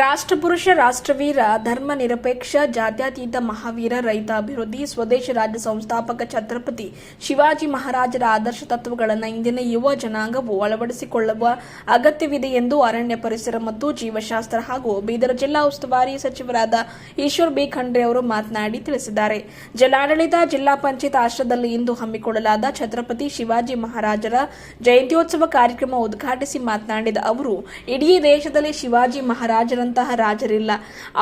ರಾಷ್ಟ್ರಪುರುಷ ರಾಷ್ಟ್ರವೀರ ಧರ್ಮ ನಿರಪೇಕ್ಷ ಜಾತ್ಯತೀತ ಮಹಾವೀರ ರೈತ ಅಭಿವೃದ್ಧಿ ಸ್ವದೇಶ ರಾಜ್ಯ ಸಂಸ್ಥಾಪಕ ಛತ್ರಪತಿ ಶಿವಾಜಿ ಮಹಾರಾಜರ ಆದರ್ಶ ತತ್ವಗಳನ್ನು ಇಂದಿನ ಯುವ ಜನಾಂಗವು ಅಳವಡಿಸಿಕೊಳ್ಳುವ ಅಗತ್ಯವಿದೆ ಎಂದು ಅರಣ್ಯ ಪರಿಸರ ಮತ್ತು ಜೀವಶಾಸ್ತ್ರ ಹಾಗೂ ಬೀದರ್ ಜಿಲ್ಲಾ ಉಸ್ತುವಾರಿ ಸಚಿವರಾದ ಈಶ್ವರ್ ಬಿ ಖಂಡ್ರೆ ಅವರು ಮಾತನಾಡಿ ತಿಳಿಸಿದ್ದಾರೆ. ಜಿಲ್ಲಾಡಳಿತ ಜಿಲ್ಲಾ ಪಂಚಾಯತ್ ಆಶ್ರಯದಲ್ಲಿ ಇಂದು ಹಮ್ಮಿಕೊಳ್ಳಲಾದ ಛತ್ರಪತಿ ಶಿವಾಜಿ ಮಹಾರಾಜರ ಜಯಂತ್ಯೋತ್ಸವ ಕಾರ್ಯಕ್ರಮ ಉದ್ಘಾಟಿಸಿ ಮಾತನಾಡಿದ ಅವರು, ಇಡೀ ದೇಶದಲ್ಲಿ ಶಿವಾಜಿ ಮಹಾರಾಜರ ರಾಜರಿಲ್ಲ.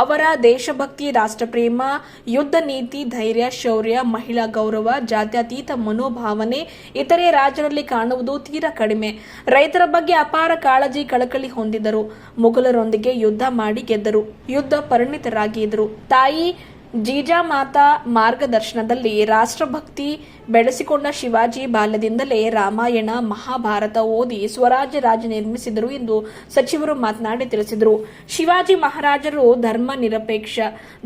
ಅವರ ದೇಶಭಕ್ತಿ, ರಾಷ್ಟ್ರಪ್ರೇಮ, ಯುದ್ಧ ನೀತಿ, ಧೈರ್ಯ, ಶೌರ್ಯ, ಮಹಿಳಾ ಗೌರವ, ಜಾತ್ಯತೀತ ಮನೋಭಾವನೆ ಇತರೆ ರಾಜರಲ್ಲಿ ಕಾಣುವುದು ತೀರಾ ಕಡಿಮೆ. ರೈತರ ಬಗ್ಗೆ ಅಪಾರ ಕಾಳಜಿ, ಕಳಕಳಿ ಹೊಂದಿದ್ದರು. ಮೊಘಲರೊಂದಿಗೆ ಯುದ್ಧ ಮಾಡಿ ಗೆದ್ದರು. ಯುದ್ಧ ಪರಿಣಿತರಾಗಿದ್ದರು. ತಾಯಿ ಜೀಜಾಮಾತಾ ಮಾರ್ಗದರ್ಶನದಲ್ಲಿ ರಾಷ್ಟ್ರಭಕ್ತಿ ಬೆಳೆಸಿಕೊಂಡ ಶಿವಾಜಿ ಬಾಲ್ಯದಿಂದಲೇ ರಾಮಾಯಣ, ಮಹಾಭಾರತ ಓದಿ ಸ್ವರಾಜ್ಯ ರಾಜ್ಯ ನಿರ್ಮಿಸಿದರು ಎಂದು ಸಚಿವರು ಮಾತನಾಡಿ ತಿಳಿಸಿದರು. ಶಿವಾಜಿ ಮಹಾರಾಜರು ಧರ್ಮ ನಿರಪೇಕ್ಷ,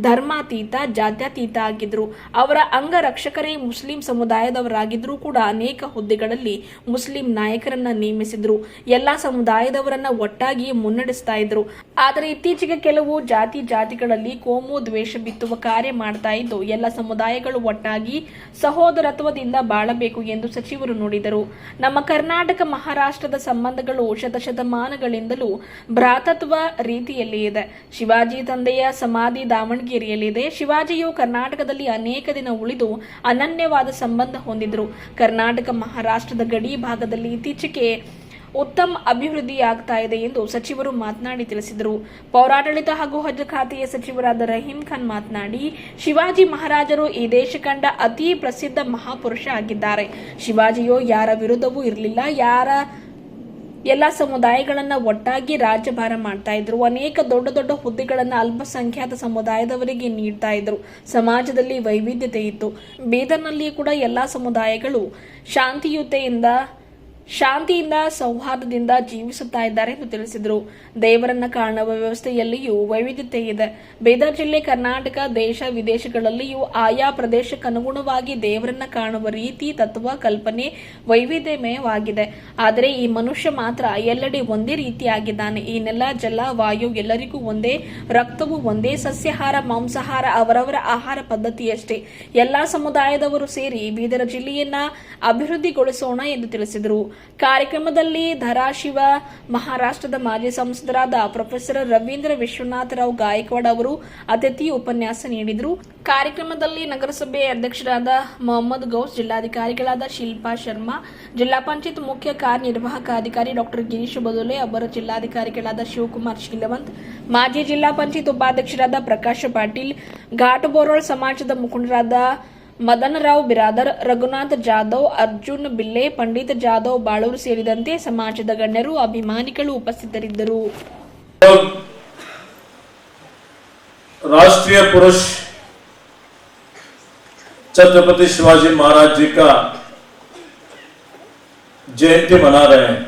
ಧರ್ಮಾತೀತ, ಜಾತ್ಯತೀತ ಆಗಿದ್ದರು. ಅವರ ಅಂಗರಕ್ಷಕರೇ ಮುಸ್ಲಿಂ ಸಮುದಾಯದವರಾಗಿದ್ದರೂ ಕೂಡ ಅನೇಕ ಹುದ್ದೆಗಳಲ್ಲಿ ಮುಸ್ಲಿಂ ನಾಯಕರನ್ನ ನೇಮಿಸಿದ್ರು. ಎಲ್ಲಾ ಸಮುದಾಯದವರನ್ನ ಒಟ್ಟಾಗಿ ಮುನ್ನಡೆಸ್ತಾ ಇದ್ರು. ಆದರೆ ಇತ್ತೀಚೆಗೆ ಕೆಲವು ಜಾತಿಗಳಲ್ಲಿ ಕೋಮು ದ್ವೇಷ ಬಿತ್ತುವ ಕಾರ್ಯ ಮಾಡ್ತಾ ಇದ್ದು, ಎಲ್ಲ ಸಮುದಾಯಗಳು ಒಟ್ಟಾಗಿ ಸಹೋದರತ್ವದಿಂದ ಬಾಳಬೇಕು ಎಂದು ಸಚಿವರು ನುಡಿದರು. ನಮ್ಮ ಕರ್ನಾಟಕ ಮಹಾರಾಷ್ಟ್ರದ ಸಂಬಂಧಗಳು ಶತಶತಮಾನಗಳಿಂದಲೂ ಭ್ರಾತೃತ್ವ ರೀತಿಯಲ್ಲಿ ಇದೆ. ಶಿವಾಜಿ ತಂದೆಯ ಸಮಾಧಿ ದಾವಣಗೆರೆಯಲ್ಲಿದೆ. ಶಿವಾಜಿಯು ಕರ್ನಾಟಕದಲ್ಲಿ ಅನೇಕ ದಿನ ಉಳಿದು ಅನನ್ಯವಾದ ಸಂಬಂಧ ಹೊಂದಿದ್ರು. ಕರ್ನಾಟಕ ಮಹಾರಾಷ್ಟ್ರದ ಗಡಿ ಭಾಗದಲ್ಲಿ ಇತ್ತೀಚೆಗೆ ಉತ್ತಮ ಅಭಿವೃದ್ಧಿಯಾಗ್ತಾ ಇದೆ ಎಂದು ಸಚಿವರು ಮಾತನಾಡಿ ತಿಳಿಸಿದರು. ಪೌರಾಡಳಿತ ಹಾಗೂ ಹಜ್ ಖಾತೆಯ ಸಚಿವರಾದ ರಹೀಂ ಖಾನ್ ಮಾತನಾಡಿ, ಶಿವಾಜಿ ಮಹಾರಾಜರು ಈ ದೇಶ ಕಂಡ ಅತಿ ಪ್ರಸಿದ್ಧ ಮಹಾಪುರುಷ ಆಗಿದ್ದಾರೆ. ಶಿವಾಜಿಯು ಯಾರ ವಿರುದ್ಧವೂ ಇರಲಿಲ್ಲ. ಎಲ್ಲ ಸಮುದಾಯಗಳನ್ನ ಒಟ್ಟಾಗಿ ರಾಜ್ಯಭಾರ ಮಾಡ್ತಾ ಇದ್ರು. ಅನೇಕ ದೊಡ್ಡ ದೊಡ್ಡ ಹುದ್ದೆಗಳನ್ನ ಅಲ್ಪಸಂಖ್ಯಾತ ಸಮುದಾಯದವರಿಗೆ ನೀಡ್ತಾ ಇದ್ರು. ಸಮಾಜದಲ್ಲಿ ವೈವಿಧ್ಯತೆ ಇತ್ತು. ಬೀದರ್ನಲ್ಲಿ ಕೂಡ ಎಲ್ಲಾ ಸಮುದಾಯಗಳು ಶಾಂತಿಯಿಂದ ಸೌಹಾರ್ದದಿಂದ ಜೀವಿಸುತ್ತಾ ಇದ್ದಾರೆ ಎಂದು ತಿಳಿಸಿದರು. ದೇವರನ್ನ ಕಾಣುವ ವ್ಯವಸ್ಥೆಯಲ್ಲಿಯೂ ವೈವಿಧ್ಯತೆ ಇದೆ. ಬೀದರ್ ಜಿಲ್ಲೆ, ಕರ್ನಾಟಕ, ದೇಶ ವಿದೇಶಗಳಲ್ಲಿಯೂ ಆಯಾ ಪ್ರದೇಶಕ್ಕನುಗುಣವಾಗಿ ದೇವರನ್ನ ಕಾಣುವ ರೀತಿ, ತತ್ವ, ಕಲ್ಪನೆ ವೈವಿಧ್ಯಮಯವಾಗಿದೆ. ಆದರೆ ಈ ಮನುಷ್ಯ ಮಾತ್ರ ಎಲ್ಲೆಡೆ ಒಂದೇ ರೀತಿಯಾಗಿದ್ದಾನೆ. ಈ ನೆಲ, ಜಲ, ವಾಯು ಎಲ್ಲರಿಗೂ ಒಂದೇ, ರಕ್ತವೂ ಒಂದೇ. ಸಸ್ಯಾಹಾರ, ಮಾಂಸಾಹಾರ ಅವರವರ ಆಹಾರ ಪದ್ಧತಿಯಷ್ಟೇ. ಎಲ್ಲಾ ಸಮುದಾಯದವರು ಸೇರಿ ಬೀದರ ಜಿಲ್ಲೆಯನ್ನ ಅಭಿವೃದ್ಧಿಗೊಳಿಸೋಣ ಎಂದು ತಿಳಿಸಿದರು. ಕಾರ್ಯಕ್ರಮದಲ್ಲಿ ಧಾರಾಶಿವ ಮಹಾರಾಷ್ಟ್ರದ ಮಾಜಿ ಸಂಸದರಾದ ಪ್ರೊಫೆಸರ್ ರವೀಂದ್ರ ವಿಶ್ವನಾಥರಾವ್ ಗಾಯಕ್ವಾಡ್ ಅವರು ಅತಿಥಿ ಉಪನ್ಯಾಸ ನೀಡಿದರು. ಕಾರ್ಯಕ್ರಮದಲ್ಲಿ ನಗರಸಭೆ ಅಧ್ಯಕ್ಷರಾದ ಮೊಹಮ್ಮದ್ ಗೌಸ್, ಜಿಲ್ಲಾಧಿಕಾರಿಗಳಾದ ಶಿಲ್ಪಾ ಶರ್ಮಾ, ಜಿಲ್ಲಾ ಪಂಚಾಯತ್ ಮುಖ್ಯ ಕಾರ್ಯನಿರ್ವಾಹಕ ಅಧಿಕಾರಿ ಡಾಕ್ಟರ್ ಗಿರೀಶ್ ಬದೋಲೆ, ಅಪರ ಜಿಲ್ಲಾಧಿಕಾರಿಗಳಾದ ಶಿವಕುಮಾರ್ ಶೀಲವಂತ್, ಮಾಜಿ ಜಿಲ್ಲಾ ಪಂಚಾಯತ್ ಉಪಾಧ್ಯಕ್ಷರಾದ ಪ್ರಕಾಶ್ ಪಾಟೀಲ್, ಘಾಟಬೋರೋಳ್ ಸಮಾಜದ ಮುಖಂಡರಾದ ಮದನರಾವ್ ಬಿರಾದರ್, ರಘುನಾಥ್ ಜಾಧವ್, ಅರ್ಜುನ್ ಬಿಲ್ಲೆ, ಪಂಡಿತ್ ಜಾಧವ್ ಬಾಳೂರು ಸೇರಿದಂತೆ ಸಮಾಜದ ಗಣ್ಯರು, ಅಭಿಮಾನಿಗಳು ಉಪಸ್ಥಿತರಿದ್ದರು. राष्ट्रीय पुरुष छत्रपति शिवाजी महाराज जी का जयंती मना रहे हैं.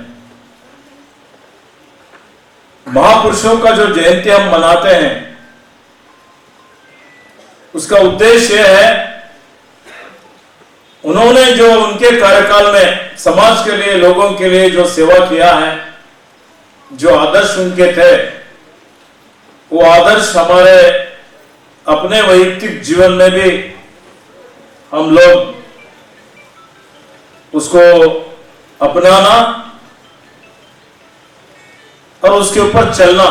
महापुरुषों का जो जयंती हम मनाते हैं, उसका उद्देश्य है उन्होंने जो उनके कार्यकाल में समाज के लिए, लोगों के लिए जो सेवा किया है, जो आदर्श उनके थे, वो आदर्श हमारे अपने वैयक्तिक जीवन में भी हम लोग उसको अपनाना और उसके ऊपर चलना,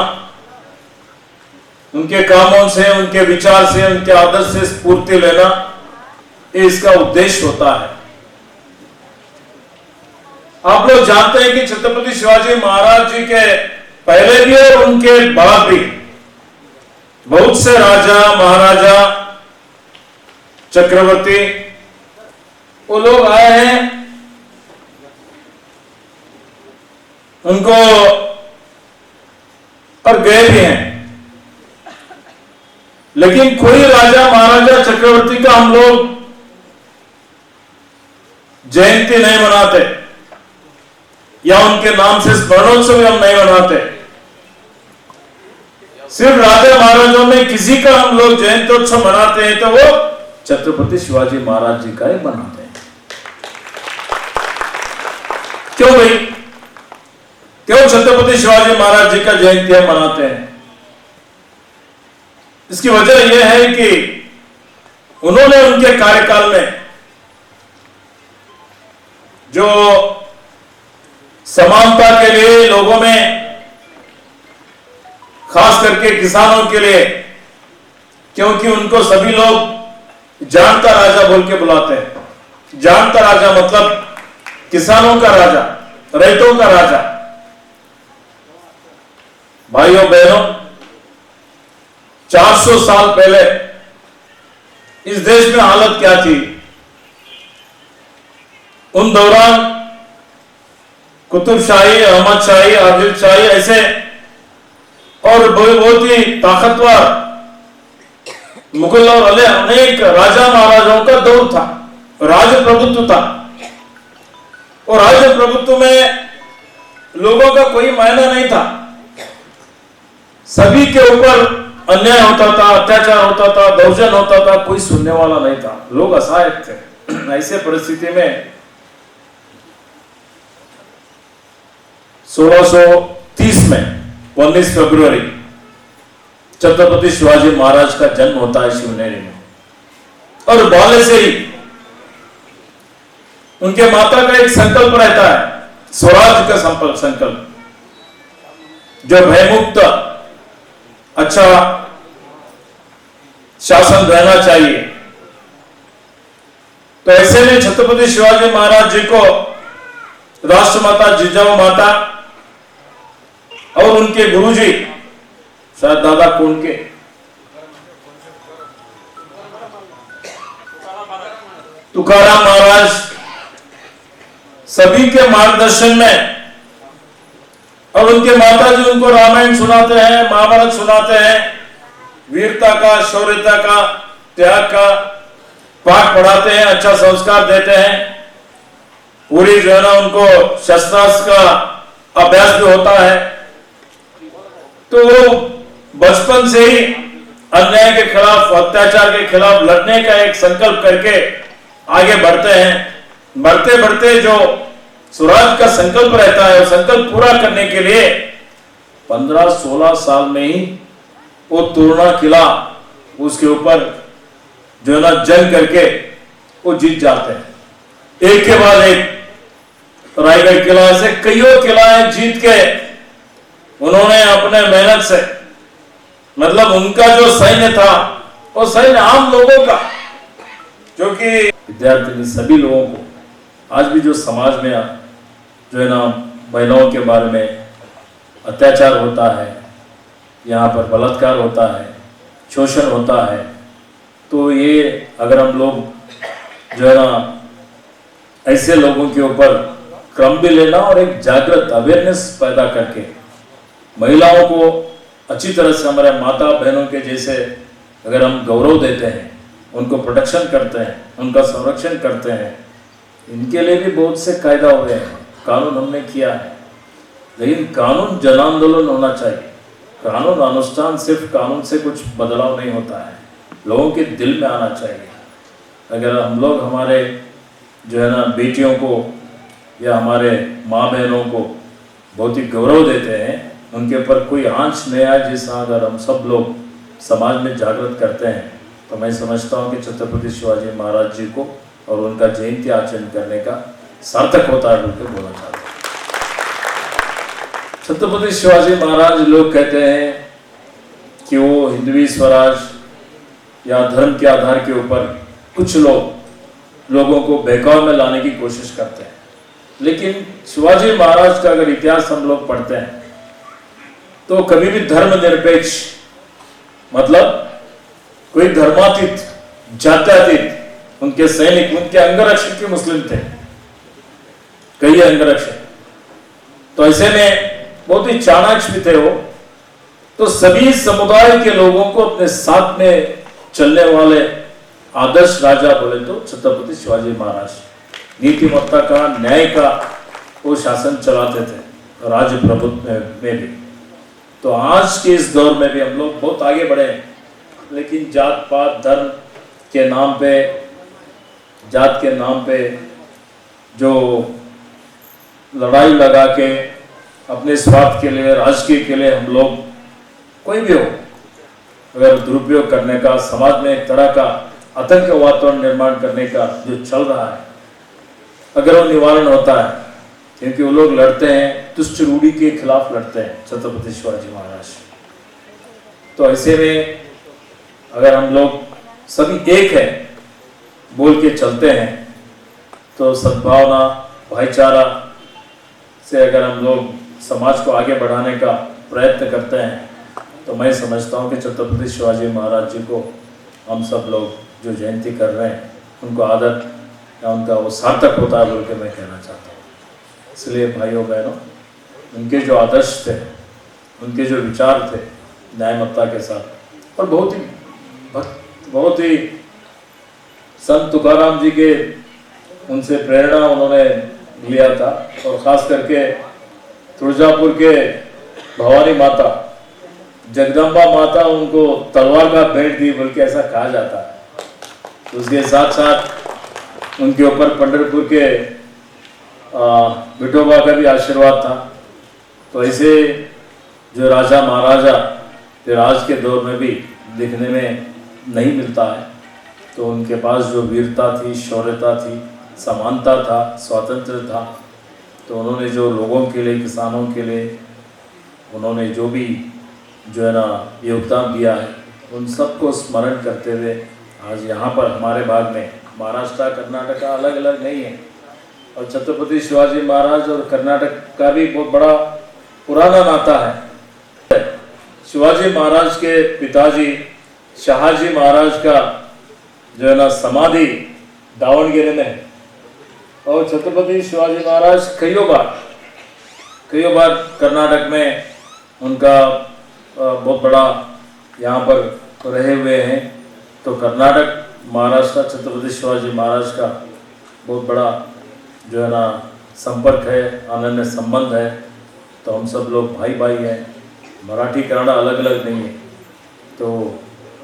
उनके कामों से, उनके विचार से, उनके आदर्श से स्फूर्ति लेना, ये इसका उद्देश्य होता है. आप लोग जानते हैं कि छत्रपति शिवाजी महाराज जी के पहले भी और उनके बाद भी बहुत से राजा, महाराजा, चक्रवर्ती वो लोग आए हैं, उनको और गए भी हैं. लेकिन कोई राजा, महाराजा, चक्रवर्ती का हम लोग जयंती नहीं मनाते या उनके नाम से स्मरणोत्सव हम नहीं मनाते. सिर्फ राजा महाराजों में किसी का हम लोग जयंत्योत्सव मनाते हैं तो वो छत्रपति शिवाजी महाराज जी का ही मनाते हैं. क्यों भाई? क्यों छत्रपति शिवाजी महाराज जी का जयंती हम मनाते हैं? इसकी वजह यह है कि उन्होंने उनके कार्यकाल में जो समानता के लिए लोगों में, खास करके किसानों के लिए, क्योंकि उनको सभी लोग जानता राजा बोल के बुलाते हैं। जानता राजा मतलब किसानों का राजा, रैतों का राजा। भाइयों बहनों, 400 साल पहले इस देश में हालत क्या थी? उन दौरान कुतुबशाही, अहमद शाही, आदिल शाही ऐसे और बहुत ही ताकतवर मुगल और अनेक राजा महाराजाओं का दौर था, राजप्रभुत्व था। और राजप्रभुत्व में लोगों का कोई मायना नहीं था, सभी के ऊपर अन्याय होता था, अत्याचार होता था, दौर्जन्य होता था, कोई सुनने वाला नहीं था, लोग असहाय थे। ऐसे परिस्थिति में 1630 में 19 फरवरी छत्रपति शिवाजी महाराज का जन्म होता है शिवनेरी में। और बाले से ही उनके माता का एक संकल्प रहता है, स्वराज का संकल्प, जो भयमुक्त अच्छा शासन रहना चाहिए। तो ऐसे में छत्रपति शिवाजी महाराज जी को राष्ट्रमाता जिजाऊ माता और उनके गुरुजी, शायद दादा कौन के, तुकाराम महाराज, सभी के मार्गदर्शन में, और उनके माता जी उनको रामायण सुनाते हैं, महाभारत सुनाते हैं, वीरता का, शौर्यता का, त्याग का पाठ पढ़ाते हैं, अच्छा संस्कार देते हैं। पूरी जो है ना उनको शस्त्रास्त्र का अभ्यास भी होता है। तो वो बचपन से ही अन्याय के खिलाफ, अत्याचार के खिलाफ लड़ने का एक संकल्प करके आगे बढ़ते हैं। बढ़ते बढ़ते जो स्वराज का संकल्प रहता है, वो संकल्प पूरा करने के लिए 15-16 साल में ही वो तोरणा किला, उसके ऊपर जो है ना जंग करके वो जीत जाते हैं। एक के बाद एक रायगढ़ किला, ऐसे कईयों किलाएं जीत के उन्होंने अपने मेहनत से, मतलब उनका जो सैन्य था वो सैन्य आम लोगों का, जो कि विद्यार्थी सभी लोगों को, आज भी जो समाज में जो है ना महिलाओं के बारे में अत्याचार होता है, यहाँ पर बलात्कार होता है, शोषण होता है, तो ये अगर हम लोग जो है ना ऐसे लोगों के ऊपर क्रम भी लेना और एक जागृत अवेयरनेस पैदा करके महिलाओं को अच्छी तरह से, हमारे माता बहनों के जैसे अगर हम गौरव देते हैं, उनको प्रोटेक्शन करते हैं, उनका संरक्षण करते हैं, इनके लिए भी बहुत से कायदा हो गए हैं, कानून हमने किया है। लेकिन कानून जन आंदोलन होना चाहिए। कानून अनुष्ठान सिर्फ कानून से कुछ बदलाव नहीं होता है, लोगों के दिल में आना चाहिए। अगर हम लोग हमारे जो है ना बेटियों को या हमारे माँ बहनों को बहुत ही गौरव देते हैं, उनके ऊपर कोई आंच नहीं आए, जिसका अगर हम सब लोग समाज में जागृत करते हैं, तो मैं समझता हूँ कि छत्रपति शिवाजी महाराज जी को और उनका जयंती आचरण करने का सार्थक होता है बोलकर बोलना चाहता हूँ। छत्रपति शिवाजी महाराज, लोग कहते हैं कि वो हिंदवी स्वराज या धर्म के आधार के ऊपर कुछ लोगों को बहकाव में लाने की कोशिश करते हैं। लेकिन शिवाजी महाराज का अगर इतिहास हम लोग पढ़ते हैं तो कभी भी धर्मनिरपेक्ष, मतलब कोई धर्मातीत, जात्यातीत, उनके सैनिक, उनके अंगरक्षक भी मुस्लिम थे, कई अंगरक्षक। तो ऐसे में बहुत ही चाणक्य भी थे वो। तो सभी समुदाय के लोगों को अपने साथ में चलने वाले आदर्श राजा बोले तो छत्रपति शिवाजी महाराज। नीतिमत्ता का, न्याय का वो शासन चलाते थे राजप्रभुत्व में भी। तो आज के इस दौर में भी हम लोग बहुत आगे बढ़े हैं, लेकिन जात पात, धर्म के नाम पे, जात के नाम पे जो लड़ाई लगा के अपने स्वार्थ के लिए, राजकीय के लिए हम लोग, कोई भी हो, अगर दुरुपयोग करने का, समाज में एक तरह का आतंक वातावरण निर्माण करने का जो चल रहा है, अगर वो निवारण होता है, क्योंकि वो लोग लड़ते हैं दुष्ट रूढ़ी के खिलाफ लड़ते हैं, छत्रपति शिवाजी महाराज। तो ऐसे में अगर हम लोग सभी एक है बोल के चलते हैं, तो सद्भावना, भाईचारा से अगर हम लोग समाज को आगे बढ़ाने का प्रयत्न करते हैं, तो मैं समझता हूँ कि छत्रपति शिवाजी महाराज जी को हम सब लोग जो जयंती कर रहे हैं, उनको आदर या उनका वो सार्थक होता है बोल के मैं कहना चाहता हूँ। इसलिए भाइयों बहनों, उनके जो आदर्श थे, उनके जो विचार थे न्यायमत्ता के साथ, और बहुत ही संत तुकाराम जी के उनसे प्रेरणा उन्होंने लिया था, और ख़ास करके तुळजापुर के भवानी माता, जगदम्बा माता उनको तलवार का भेंट दी बोल के ऐसा कहा जाता है। उसके साथ साथ उनके ऊपर पंढरपुर के विठोबा का भी आशीर्वाद था। तो ऐसे जो राजा महाराजा फिर आज के दौर में भी दिखने में नहीं मिलता है, तो उनके पास जो वीरता थी, शौर्यता थी, समानता था, स्वातंत्र्य था, तो उन्होंने जो लोगों के लिए, किसानों के लिए उन्होंने जो भी जो है ना योगदान दिया है, उन सबको स्मरण करते हुए आज यहाँ पर हमारे भाग में महाराष्ट्र, कर्नाटक अलग अलग नहीं है, और छत्रपति शिवाजी महाराज और कर्नाटक का भी बहुत बड़ा पुराना नाता है। शिवाजी महाराज के पिताजी शहाजी महाराज का जो है ना समाधि दावणगेरे में है, और छत्रपति शिवाजी महाराज कईयों बार कर्नाटक में उनका बहुत बड़ा यहाँ पर रहे हुए हैं। तो कर्नाटक, महाराष्ट्र, छत्रपति शिवाजी महाराज का बहुत बड़ा जो है ना संपर्क है, अनन्य संबंध है। तो हम सब लोग भाई भाई हैं, मराठी कन्नड़ अलग अलग नहीं है। तो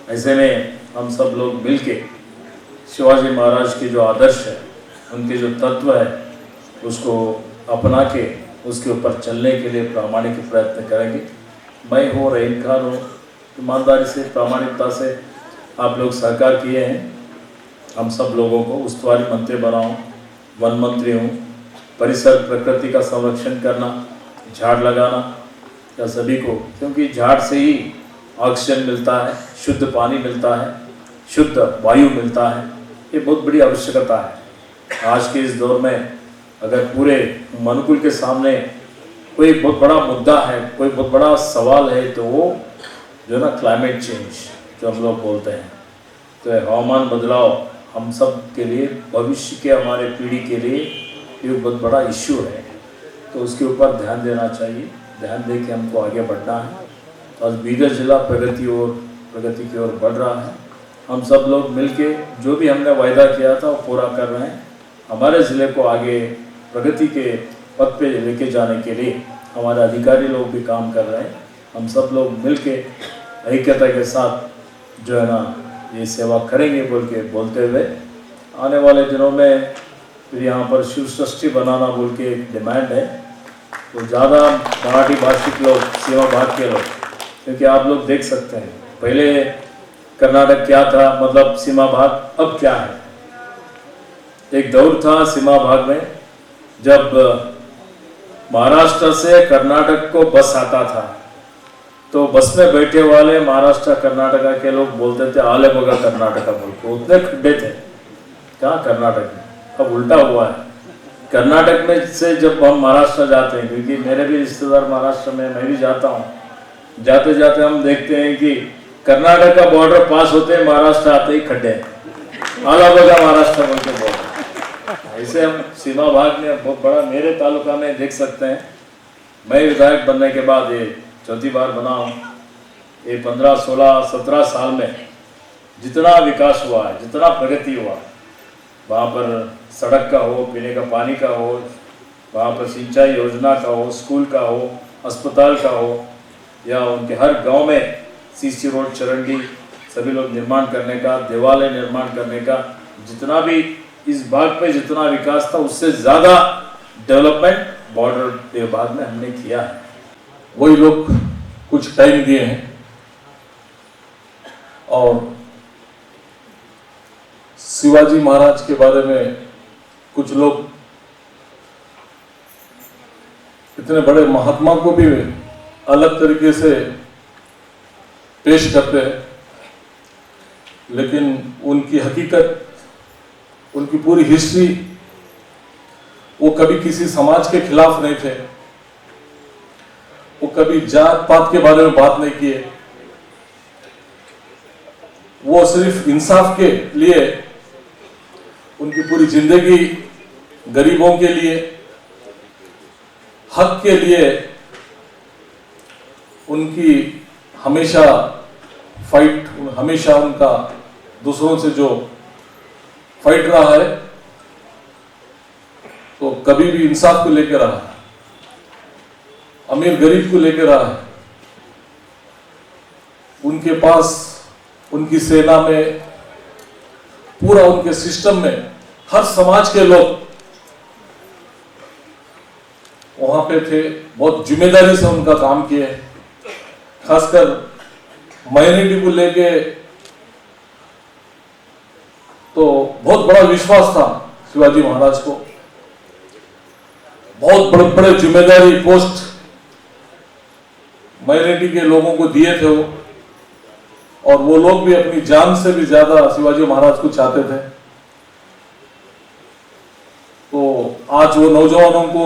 ऐसे में हम सब लोग मिलके शिवाजी महाराज के जो आदर्श है, उनके जो तत्व है, उसको अपना के उसके ऊपर चलने के लिए प्रामाणिक प्रयत्न करेंगे। मैं हूँ, रहीम खान हूँ, ईमानदारी से, प्रामाणिकता से आप लोग सहकार किए हैं। हम सब लोगों को उस्तुवारी मंत्री बनाऊँ, वन मंत्री हूँ, परिसर प्रकृति का संरक्षण करना, झाड़ लगाना या सभी को, क्योंकि झाड़ से ही ऑक्सीजन मिलता है, शुद्ध पानी मिलता है, शुद्ध वायु मिलता है। ये बहुत बड़ी आवश्यकता है। आज के इस दौर में अगर पूरे मनुकुल के सामने कोई बहुत बड़ा मुद्दा है, कोई बहुत बड़ा सवाल है, तो वो जो है ना क्लाइमेट चेंज जो हम लोग बोलते हैं, तो हवामान बदलाव हम सब के लिए, भविष्य के हमारे पीढ़ी के लिए ये बहुत बड़ा इश्यू है। तो उसके ऊपर ध्यान देना चाहिए, ध्यान दे के हमको आगे बढ़ना है। आज बीदर जिला प्रगति की ओर बढ़ रहा है। हम सब लोग मिलके जो भी हमने वायदा किया था वो पूरा कर रहे हैं। हमारे ज़िले को आगे प्रगति के पथ पे लेके जाने के लिए हमारे अधिकारी लोग भी काम कर रहे हैं। हम सब लोग मिलके ऐक्यता के साथ जो है ना ये सेवा करेंगे बोल के बोलते हुए, आने वाले दिनों में फिर यहाँ पर शिव षष्ठी बनाना बोल के एक डिमांड है। तो ज़्यादा मराठी भाषिक लोग, सीमा भाग के लोग, क्योंकि आप लोग देख सकते हैं पहले कर्नाटक क्या था, मतलब सीमा भाग, अब क्या है। एक दौर था सीमा भाग में जब महाराष्ट्र से कर्नाटक को बस आता था, तो बस में बैठे वाले महाराष्ट्र कर्नाटका के लोग बोलते थे आले बगा कर्नाटका बोल के। उतने खड्डे थे क्या कर्नाटक में। अब उल्टा हुआ है, कर्नाटक में से जब हम महाराष्ट्र जाते हैं, क्योंकि मेरे भी रिश्तेदार महाराष्ट्र में, मैं भी जाता हूँ, जाते जाते हम देखते हैं कि कर्नाटक का बॉर्डर पास होते हैं, महाराष्ट्र आते ही खड्डे, आला बगा महाराष्ट्र बोल के बॉर्डर। ऐसे हम सीमा भाग में बहुत बड़ा, मेरे तालुका में देख सकते हैं। मैं विधायक बनने के बाद ये चौथी बार बना हूँ। ये 15, 16, 17 साल में जितना विकास हुआ है, जितना प्रगति हुआ, वहाँ पर सड़क का हो, पीने का पानी का हो, वहाँ पर सिंचाई योजना का हो, स्कूल का हो, अस्पताल का हो, या उनके हर गांव में सीसी रोड, चरंडी, सभी लोग निर्माण करने का, देवालय निर्माण करने का, जितना भी इस भाग पे जितना विकास था, उससे ज़्यादा डेवलपमेंट बॉर्डर विभाग में हमने किया है। वही लोग कुछ टाइम दिए हैं, और शिवाजी महाराज के बारे में कुछ लोग इतने बड़े महात्मा को भी अलग तरीके से पेश करते हैं, लेकिन उनकी हकीकत, उनकी पूरी हिस्ट्री, वो कभी किसी समाज के खिलाफ नहीं थे, वो कभी जात पात के बारे में बात नहीं किए, वो सिर्फ इंसाफ के लिए उनकी पूरी जिंदगी गरीबों के लिए, हक के लिए उनकी हमेशा फाइट, हमेशा उनका दूसरों से जो फाइट रहा है, तो कभी भी इंसाफ को लेकर रहा है, अमीर गरीब को लेकर रहा है। उनके पास, उनकी सेना में, पूरा उनके सिस्टम में हर समाज के लोग वहां पे थे, बहुत जिम्मेदारी से उनका काम किए। खासकर माइनॉरिटी को लेके तो बहुत बड़ा विश्वास था शिवाजी महाराज को, बहुत बड़े बड़े जिम्मेदारी पोस्ट माइनॉरिटी के लोगों को दिए थे वो, और वो लोग भी अपनी जान से भी ज्यादा शिवाजी महाराज को चाहते थे। तो आज वो नौजवानों को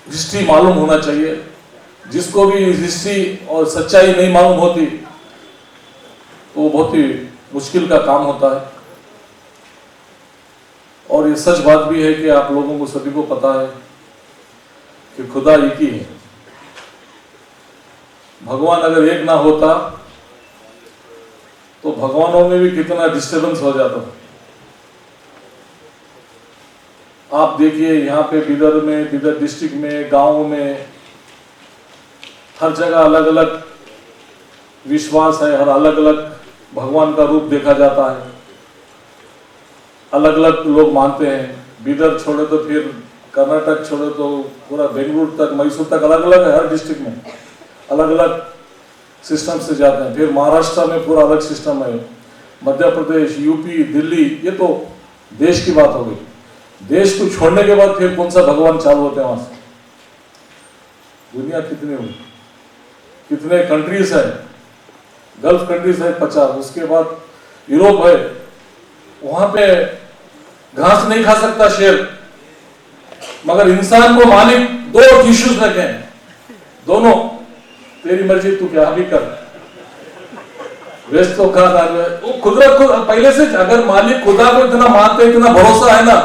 हिस्ट्री मालूम होना चाहिए। जिसको भी हिस्ट्री और सच्चाई नहीं मालूम होती तो बहुत ही मुश्किल का काम होता है। और ये सच बात भी है कि आप लोगों को सभी को पता है कि खुदा एक ही है। भगवान अगर एक ना होता तो भगवानों में भी कितना डिस्टर्बेंस हो जाता। आप देखिए यहाँ पे बिदर में, बिदर डिस्ट्रिक्ट में, गांव में, हर जगह अलग अलग विश्वास है, हर अलग अलग भगवान का रूप देखा जाता है, अलग अलग लोग मानते हैं। बिदर छोड़े तो फिर कर्नाटक छोड़े तो पूरा बेंगलुरु तक, मैसूर तक अलग अलग है, हर डिस्ट्रिक्ट में अलग अलग सिस्टम से जाते हैं। फिर महाराष्ट्र में पूरा अलग सिस्टम है, मध्य प्रदेश, यूपी, दिल्ली, ये तो देश की बात हो गई। देश को छोड़ने के बाद फिर कौन सा भगवान चालू होते हैं वहां से? दुनिया कितनी हुई, कितने कंट्रीज है, गल्फ कंट्रीज है 50, उसके बाद यूरोप है, वहां पे घास नहीं खा सकता शेर, मगर इंसान को मालिक दो टिश्यूज रखे हैं, दोनों तेरी मर्जी, तू क्या भी कर, वेस्ट तो खा रहा है। वो कुदरत को पहले से, अगर मालिक खुदा को इतना मानते, इतना भरोसा है ना,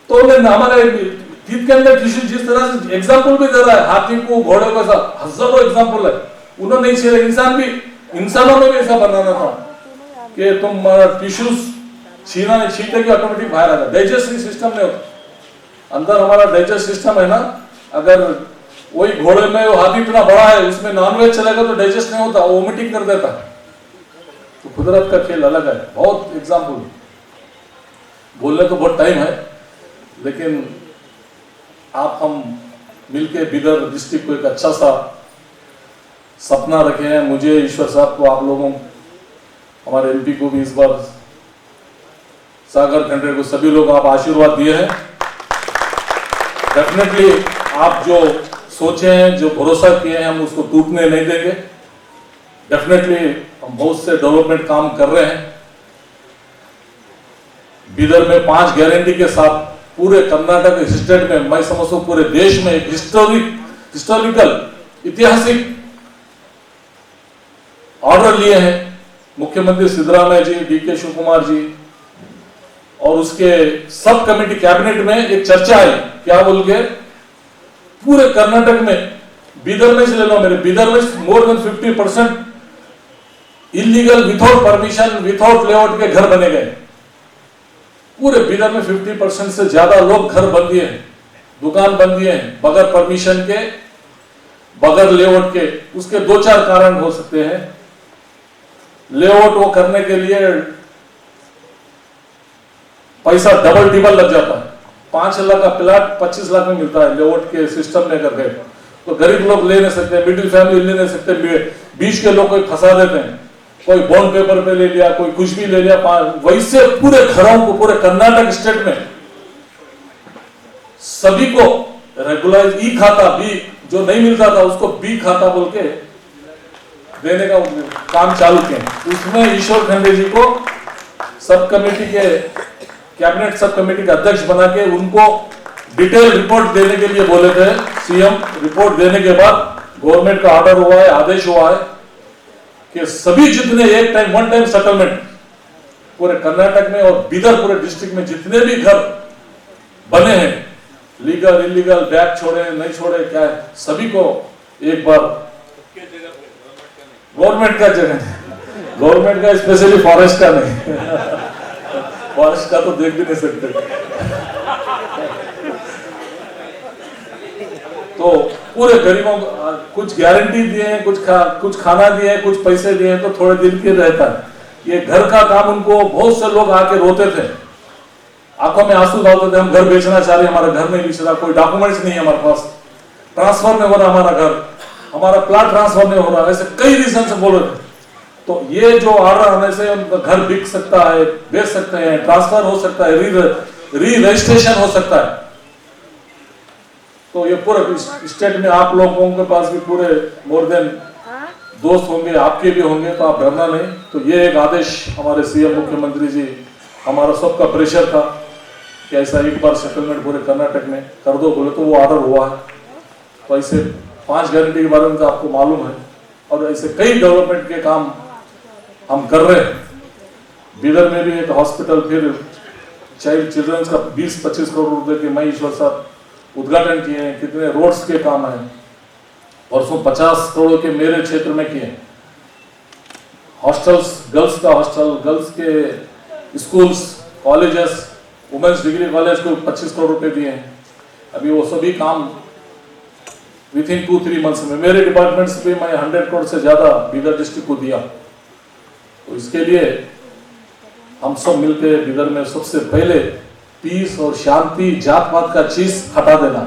तो हमारे गीत के अंदर टिश्यू जिस तरह से एग्जाम्पल भी दे रहा है, हाथी को, घोड़े को, ऐसा हजारों एग्जाम्पल है। उन्होंने नहीं छेड़ा, इंसान भी, इंसानों में भी ऐसा बनाना था कि तुम टिश्यूज छीना नहीं, छीनते कि ऑटोमेटिक बाहर आता। डाइजेस्टिव सिस्टम नहीं होता अंदर, हमारा डाइजेस्ट सिस्टम है ना, अगर वही घोड़े में वो हाथी इतना बड़ा है, उसमें नॉनवेज चलेगा तो डाइजेस्ट नहीं होता, वो वोमिटिंग कर देता है। तो कुदरत का खेल अलग है, बहुत एग्जाम्पल। बोलने तो बहुत टाइम है, लेकिन आप हम मिलके बिदर डिस्ट्रिक्ट को एक अच्छा सा सपना रखे हैं। मुझे, ईश्वर साहब को, आप लोगों, हमारे एमपी को भी इस बार, सागर खंडरे को, सभी लोग आप आशीर्वाद दिए हैं। डेफिनेटली आप जो सोचे हैं, जो भरोसा किए हैं, हम उसको टूटने नहीं देंगे। डेफिनेटली हम बहुत से डेवलपमेंट काम कर रहे हैं। बिदर में 5 गारंटी के साथ पूरे कर्नाटक स्टेट में, मैं समझता हूं पूरे देश में एक हिस्टोरिकल, ऐतिहासिक ऑर्डर लिए हैं मुख्यमंत्री सिद्धरामैया जी, डीके शिव कुमार जी, और उसके सब कमेटी कैबिनेट में एक चर्चा आई, क्या बोल के, पूरे कर्नाटक में, बिदर में से ले लो, मेरे बिदर में more than 50% illegal, without permission, without layout के घर बने गए। पूरे बिदर में 50% से ज्यादा लोग घर बन दिए हैं, दुकान बन दिए हैं, बगैर परमिशन के, बगैर लेआउट के। उसके 2-4 कारण हो सकते हैं। लेआउट वो करने के लिए पैसा डबल टिबल लग जाता है। 5 लाख का प्लाट 25 लाख में मिलता है, लेआउट के सिस्टम में कर गए। तो गरीब लोग ले नहीं सकते, मिडिल फैमिली ले नहीं सकते, बीच के लोग कोई फंसा देते हैं, कोई बॉन्ड पेपर पे ले लिया, कोई कुछ भी ले लिया। वैसे पूरे घरों को, पूरे कर्नाटक स्टेट में सभी को रेगुलराइज ई खाता भी जो नहीं मिलता था उसको बी खाता बोल के देने का काम चालू किया। उसमें ईश्वर खंडे जी को सब कमेटी के कैबिनेट सब कमेटी का अध्यक्ष बना के उनको डिटेल रिपोर्ट देने के लिए बोले थे। सीएम रिपोर्ट देने के बाद गवर्नमेंट का ऑर्डर हुआ है, आदेश हुआ है कि सभी जितने एक टाइम वन टाइम सेटलमेंट पूरे कर्नाटक में और बीदर पूरे डिस्ट्रिक्ट में जितने भी घर बने हैं, लीगल इलीगल, बैग छोड़े नहीं छोड़े, क्या है, सभी को एक बार गवर्नमेंट का जगह, गवर्नमेंट का स्पेशली फॉरेस्ट का नहीं फॉरेस्ट का तो देख भी नहीं सकते। तो पूरे गरीबों को कुछ गारंटी दिए हैं, कुछ खाना दिए हैं, कुछ पैसे दिए हैं, तो थोड़े दिन के रहता है। ये घर का काम उनको बहुत से लोग आके रोते थे, आंखों में आंसू डालते थे, हम घर बेचना चाह रहे, हमारा घर नहीं बेच रहा, कोई डॉक्यूमेंट्स नहीं है हमारे पास, ट्रांसफर नहीं हो रहा हमारा घर, हमारा प्लाट ट्रांसफर नहीं हो रहा, ऐसे कई रीजन से बोल रहे थे। तो ये जो ऑर्डर आने से उनका घर बिक सकता है, बेच सकते हैं, ट्रांसफर हो सकता है, री रजिस्ट्रेशन हो सकता है। तो ये पूरे स्टेट में आप लोगों के पास भी पूरे मोर देन दोस्त होंगे, आपके भी होंगे, तो आप डरना नहीं। तो ये एक आदेश हमारे सीएम मुख्यमंत्री जी, हमारा सबका प्रेशर था कि ऐसा एक बार सेटलमेंट पूरे कर्नाटक में कर दो बोले, तो वो ऑर्डर हुआ है। तो ऐसे 5 गारंटी के बारे में तो आपको मालूम है, और ऐसे कई डेवलपमेंट के काम हम कर रहे हैं। बीदर में भी एक हॉस्पिटल, फिर चाइल्ड चिल्ड्रंस का 20-25 करोड़ रुपए के मैं ईश्वर साहब उद्घाटन किए हैं। कितने रोड्स के काम है, परसों 50 करोड़ के मेरे क्षेत्र में किए। हॉस्टल्स, गर्ल्स का हॉस्टल, गर्ल्स के schools, colleges, women's degree college को 25 करोड़ रुपए दिए हैं। अभी वो सभी काम विद इन 2-3 मंथ्स में, मेरे डिपार्टमेंट से भी मैं 100 करोड़ से ज्यादा बीदर डिस्ट्रिक्ट को दिया। तो इसके लिए हम सब मिलकर बीदर में सबसे पहले पीस और शांति, जात पात का चीज हटा देना।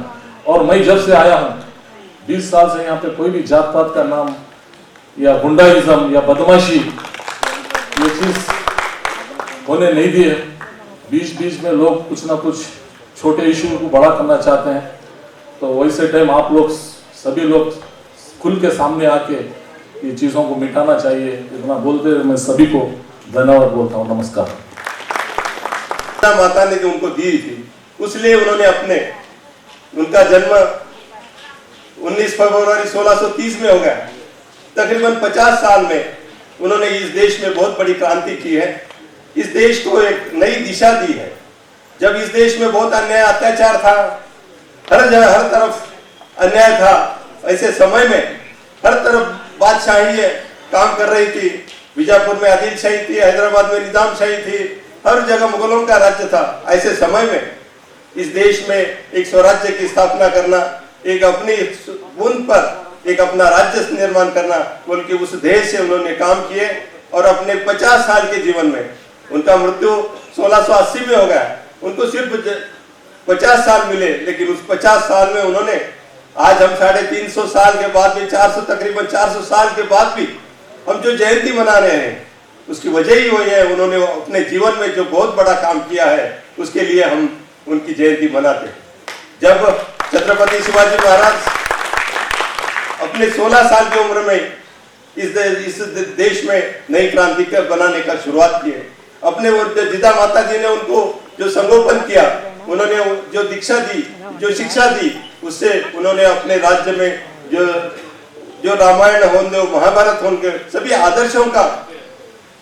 और मैं जब से आया हूँ 20 साल से, यहाँ पे कोई भी जात पात का नाम या गुंडाइज्म या बदमाशी ये चीज होने नहीं दी है। बीच बीच में लोग कुछ ना कुछ छोटे इशू को बड़ा करना चाहते हैं, तो वैसे टाइम आप लोग सभी लोग खुल के सामने आके ये चीजों को मिटाना चाहिए। इतना बोलते हुए मैं सभी को धन्यवाद बोलता हूँ। नमस्कार। माता ने जो उनको दी थी, उसलिए उन्होंने उनका जन्म 19 फरवरी 1630 में हो गया। तकरीबन 50 साल में उन्होंने इस देश में बहुत बड़ी क्रांति की है, इस देश को एक नई दिशा दी है। जब इस देश में बहुत अन्याय अत्याचार था, हर जगह हर तरफ अन्याय था, ऐसे समय में हर तरफ बादशाही काम कर रही थी। बीजापुर में आदिलशाही थी, हैदराबाद में निजामशाही थी, हर जगह मुगलों का राज्य था। ऐसे समय में इस देश में एक स्वराज्य की स्थापना करना, एक अपनी बूंद पर एक अपना राज्य निर्माण करना, उनके उस ध्येय से उन्होंने काम किए। और अपने 50 साल के जीवन में, उनका मृत्यु 1680 में हो गया, उनको सिर्फ 50 साल मिले, लेकिन उस 50 साल में उन्होंने, आज हम 350 साल के बाद भी, तकरीबन 400 साल के बाद भी हम जो जयंती मना रहे हैं, उसकी वजह ही वही है, उन्होंने अपने जीवन में जो बहुत बड़ा काम किया है, उसके लिए हम उनकी जयंती मनाते हैं। जब छत्रपति शिवाजी महाराज अपने 16 साल की उम्र में इस देश में नई क्रांति बनाने का शुरुआत किए, अपने वो जिदा माता जी ने उनको जो संगोपन किया, उन्होंने जो दीक्षा दी, जो शिक्षा दी, उससे उन्होंने अपने राज्य में जो रामायण होंगे, महाभारत होंगे, सभी आदर्शों का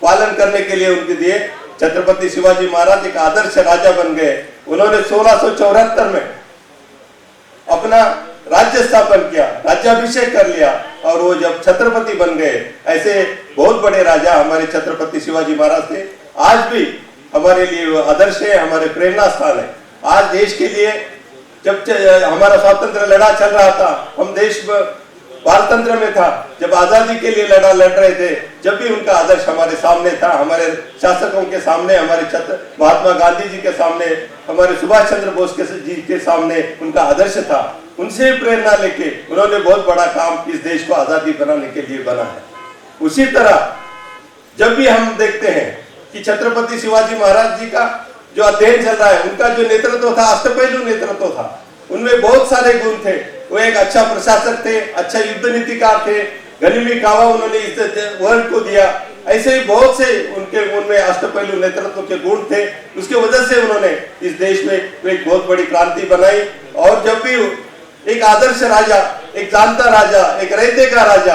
पालन करने के लिए उनके दिए। छत्रपति शिवाजी महाराज एक आदर्श राजा बन गए। उन्होंने 1674 में अपना राज्य स्थापन किया, राज्याभिषेक कर लिया, और वो जब छत्रपति बन गए, ऐसे बहुत बड़े राजा हमारे छत्रपति शिवाजी महाराज थे। आज भी हमारे लिए आदर्श है, हमारे प्रेरणा स्थान है। आज देश के लिए जब हमारा स्वतंत्र लड़ा चल रहा था, हम देश पारतंत्र में था, जब आजादी के लिए लड़ रहे थे, जब भी उनका आदर्श हमारे सामने था, हमारे शासकों के सामने, हमारे महात्मा गांधी जी के सामने, हमारे सुभाष चंद्र बोस जी के सामने उनका आदर्श था। उनसे प्रेरणा लेके उन्होंने बहुत बड़ा काम इस देश को आजादी बनाने के लिए बना है। उसी तरह जब भी हम देखते हैं कि छत्रपति शिवाजी महाराज जी का जो अध्ययन चल रहा है, उनका जो नेतृत्व था, अष्टपहलू नेतृत्व था, उनमें बहुत सारे गुण थे। वो एक अच्छा प्रशासक थे, अच्छा युद्ध नीतिकार थे, गनिमी कावा उन्होंने इस वर्ल्ड को दिया। ऐसे ही बहुत से उनमें अष्टपहलू नेतृत्व के गुण थे। उसके वजह से उन्होंने इस देश में एक बहुत बड़ी क्रांति बनाई। और जब भी एक आदर्श राजा, एक जानता राजा, एक रहते का राजा